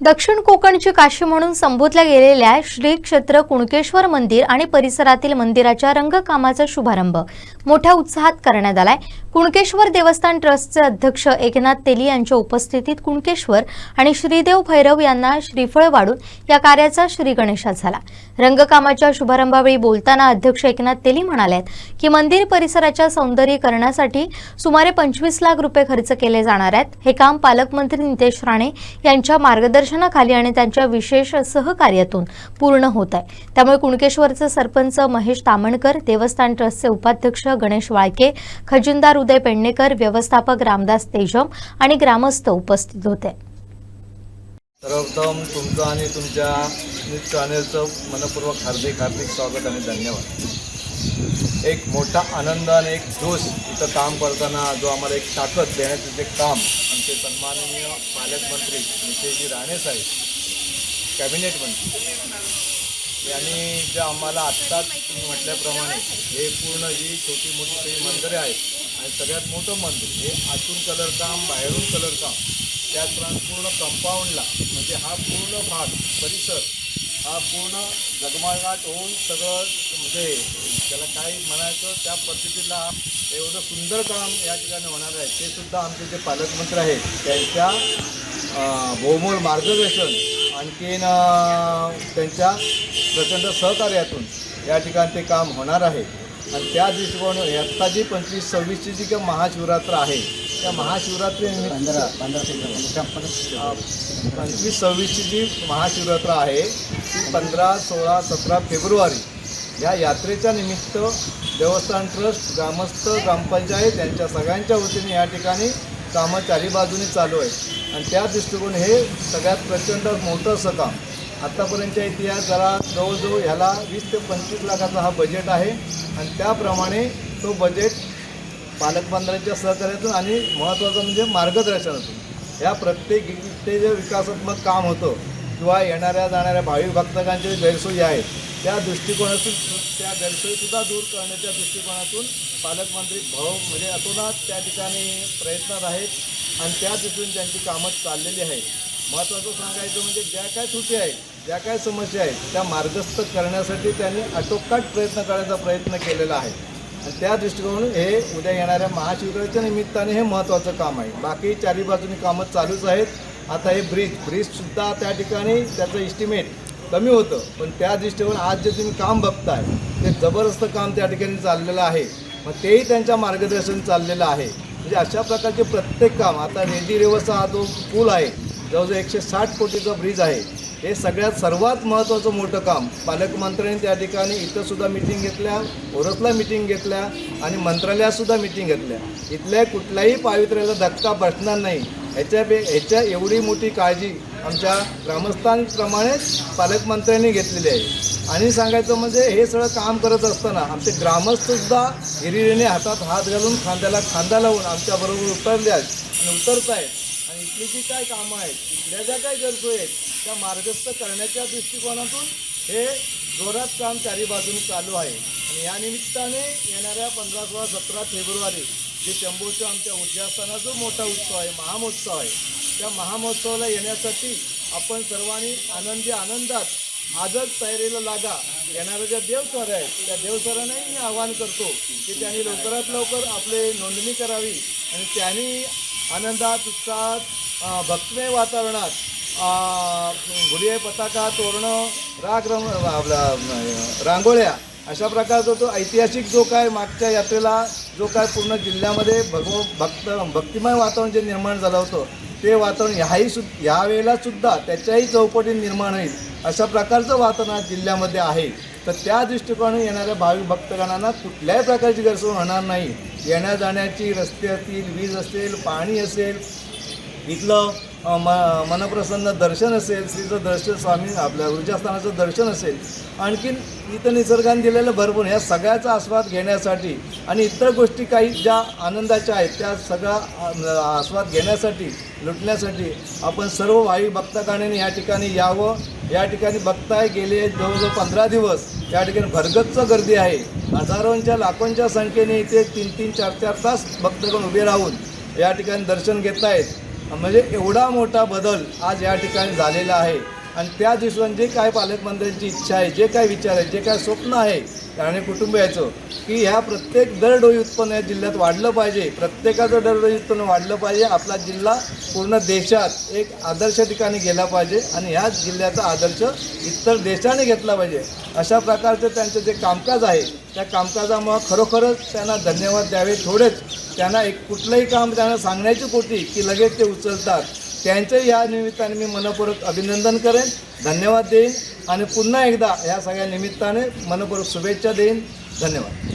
दक्षिण कोकणची काशी म्हणून संबोधल्या गेलेल्या श्री क्षेत्र कुणकेश्वर मंदिर आणि परिसरातील मंदिराच्या रंगकामाचा शुभारंभ मोठ्या उत्साहात करण्यात आलाय। कुणकेश्वर देवस्थान ट्रस्टचे अध्यक्ष एकनाथ तेली यांच्या उपस्थितीत कुणकेश्वर आणि श्रीदेव भैरव यांना श्रीफळ वाढून या कार्याचा श्री गणेशात झाला। रंगकामाच्या शुभारंभावेळी बोलताना अध्यक्ष एकनाथ तेली म्हणाले की मंदिर परिसराच्या सौंदर्यीकरणासाठी सुमारे 25 लाख रुपये खर्च केले जाणार आहेत। हे काम पालकमंत्री नितेश राणे यांच्या मार्गदर्शनाखाली आणि त्यांच्या विशेष सहकार्यातून पूर्ण होत आहे। त्यामुळे कुणकेश्वरचे सरपंच महेश तामणकर, देवस्थान ट्रस्टचे उपाध्यक्ष गणेश वाळके, खजिनदार उदय पेडणेकर, व्यवस्थापक रामदास तेजम आणि ग्रामस्थ उपस्थित होते। सर्वप्रथम तुमचं आणि तुमच्या न्यूज चॅनलचं मनपूर्वक हार्दिक स्वागत आणि धन्यवाद। एक मोठा आनंद आणि एक जोश इथं काम करताना जो आम्हाला एक ताकद देण्याचं जे काम आमचे सन्माननीय पालकमंत्री नितेशजी राणे साहेब, कॅबिनेट मंत्री यांनी जे आम्हाला आत्ताच तुम्ही म्हटल्याप्रमाणे हे पूर्ण जी छोटी मोठी काही मंदिरे आहेत आणि सगळ्यात मोठं मंदिर हे आतून कलर काम, बाहेरून कलर काम, त्याचप्रमाणे पूर्ण कंपाऊंडला म्हणजे हा पूर्ण भाग परिसर हा पूर्ण जगमगाट होऊन सगळं म्हणजे त्याला काय म्हणायचं त्या पद्धतीला एवढं सुंदर काम या ठिकाणी होणार आहे। ते सुद्धा आमचे जे पालकमंत्री आहेत त्यांच्या बहुमोल मार्गदर्शन आणखीन त्यांच्या प्रचंड सहकार्यातून या ठिकाणी ते काम होणार आहे। आणि त्या दृष्टिकोनातून आत्ता जी 25-26ची जी काही महाशिवरात्र आहे त्या महाशिवरात्रीनिमित्त 25-26ची जी महाशिवरात्र आहे ती 15, 16, 17 फेब्रुवारी या यात्रेच्या निमित्त देवस्थान ट्रस्ट, ग्रामस्थ, ग्रामपंचायत यांच्या सगळ्यांच्या वतीने या ठिकाणी कामं चारी बाजूने चालू आहे। आणि त्या दृष्टिकोन हे सगळ्यात प्रचंड मोठं असं काम आत्तापर्यंतच्या इतिहास जरा जवळजवळ ह्याला 20 ते 25 लाखाचा हा बजेट आहे। आणि त्याप्रमाणे तो बजेट पालकमंत्र्यांच्या सहकार्यातून आणि महत्त्वाचं म्हणजे मार्गदर्शनातून या प्रत्येक ते जे विकासात्मक काम होतं किंवा येणाऱ्या जाणाऱ्या भाविक भक्तांचे गैरसोयी आहेत त्या दृष्टिकोनातून त्या गैरसोयीसुद्धा दूर करण्याच्या दृष्टिकोनातून पालकमंत्री म्हणजे अतोनात त्या ठिकाणी प्रयत्नात आहेत आणि त्या दृष्टीने त्यांची कामं चाललेली आहेत। महत्त्वाचं सांगायचं म्हणजे ज्या काय त्रुटी आहेत, ज्या काय समस्या आहेत त्या मार्गस्थ करण्यासाठी त्यांनी आटोकाट प्रयत्न करण्याचा प्रयत्न केलेला आहे। आणि त्या दृष्टिकोनातून हे उद्या येणाऱ्या महाशिवरात्रीच्या निमित्ताने हे महत्त्वाचं काम आहे। बाकी चारी बाजूनी कामं चालूच आहेत। आता हे ब्रिजसुद्धा त्या ठिकाणी त्याचं इस्टिमेट कमी होतं, पण त्या दृष्टीकोन आज जे तुम्ही काम बघताय ते जबरदस्त काम त्या ठिकाणी चाललेलं आहे। मग तेही त्यांच्या मार्गदर्शन चाललेलं आहे। म्हणजे अशा प्रकारचे प्रत्येक काम आता रेडी रेवसचा हा जो पूल आहे जवळजवळ 160 कोटीचा ब्रिज आहे, हे सर्वात महत्त्वाचं मोठं काम पालकमंत्र्यांनी त्या ठिकाणी इथंसुद्धा मिटिंग घेतल्या, ओरसला मिटिंग घेतल्या आणि मंत्रालयातसुद्धा मिटिंग घेतल्या। इथल्या कुठल्याही पावित्र्याला धक्का बसणार नाही ह्याच्या एवढी मोठी काळजी आमच्या ग्रामस्थांप्रमाणेच पालकमंत्र्यांनी घेतलेली आहे। आणि सांगायचं म्हणजे हे सगळं काम करत असताना आमचे ग्रामस्थसुद्धा हिरिरीने हातात हात घालून खांद्याला खांदा लावून आमच्याबरोबर उतरले आहेत आणि उतरत आहेत। आणि इथली जी काय कामं आहेत, इथल्या ज्या काय गरजू आहेत त्या मार्गस्थ करण्याच्या दृष्टिकोनातून हे जोरात काम चारी बाजूने चालू आहे। आणि या निमित्ताने येणाऱ्या 15, 16, 17 फेब्रुवारी जे शंभूच्या आमच्या उद्यास्थानाचा जो मोठा उत्सव आहे, महामहोत्सव आहे, त्या महामहोत्सवाला येण्यासाठी आपण सर्वांनी आनंदात आजच तयारीला लागा। येणाऱ्या ज्या देवसर आहेत त्या देवसरांनाही मी आवाहन करतो की त्यांनी लवकरात लवकर आपले नोंदणी करावी आणि त्यांनी आनंदात, उत्साहात, भक्तिमय वातावरणात गुढी पताका, तोरणं, रांगोळ्या अशा प्रकारचा तो ऐतिहासिक जो काय मागच्या यात्रेला जो काय पूर्ण जिल्ह्यामध्ये भक्तिमय वातावरण जे निर्माण झालं होतं ते वातावरण यावेळेलासुद्धा त्याच्याही चौपटीत निर्माण होईल अशा प्रकारचं वातावरण जिल्ह्यामध्ये आहे। तर त्या दृष्टिकोनाने येणाऱ्या भाविक भक्तगणांना कुठल्याही प्रकारची गैरसोय होणार नाही। येण्या जाण्याची रस्ते असतील, वीज असेल, पाणी असेल, इथलं मनप्रसन्न दर्शन असेल, श्रीचं दर्शन, स्वामी आपल्या ऊर्जास्थानाचं दर्शन असेल, आणखीन इथं निसर्गाने दिलेलं भरपूर या सगळ्याचा आस्वाद घेण्यासाठी आणि इतर गोष्टी काही ज्या आनंदाच्या आहेत त्या सगळा आस्वाद घेण्यासाठी, लुटण्यासाठी आपण सर्व भाविक भक्तगणांनी या ठिकाणी यावं। या ठिकाणी बघताय गेले जवळजवळ 15 दिवस या ठिकाणी भरगच्च गर्दी आहे। हजारोंच्या लाखोंच्या संख्येने इथे 3-3, 4-4 तास भक्तगण उभे राहून या ठिकाणी दर्शन घेत आहेत। म्हणजे एवढा मोठा बदल आज या ठिकाणी झालेला आहे. आणि त्या दिवसांनी जे काय पालकमंत्र्यांची इच्छा आहे, जे काय विचार आहे, जे काय स्वप्न आहे आणि कुटुंबियाचं की ह्या प्रत्येक दरडोई उत्पन्न या जिल्ह्यात वाढलं पाहिजे, प्रत्येकाचं दरडोई उत्पन्न वाढलं पाहिजे, आपला जिल्हा पूर्ण देशात एक आदर्श ठिकाणी गेला पाहिजे आणि ह्या जिल्ह्याचा आदर्श इतर देशाने घेतला पाहिजे. अशा प्रकारचं त्यांचं जे कामकाज आहे त्या कामकाजामुळं खरोखरच त्यांना धन्यवाद द्यावे. थोडेच त्यांना एक कुठलंही काम त्यांना सांगण्याची कोटी की लगेच ते उचलतात. त्यांचं या निमित्ताने मी मनपूर्वक अभिनंदन करेन, धन्यवाद देईन आणि पुन्हा एकदा ह्या सगळ्या निमित्ताने मनपूर्वक शुभेच्छा देईन. धन्यवाद.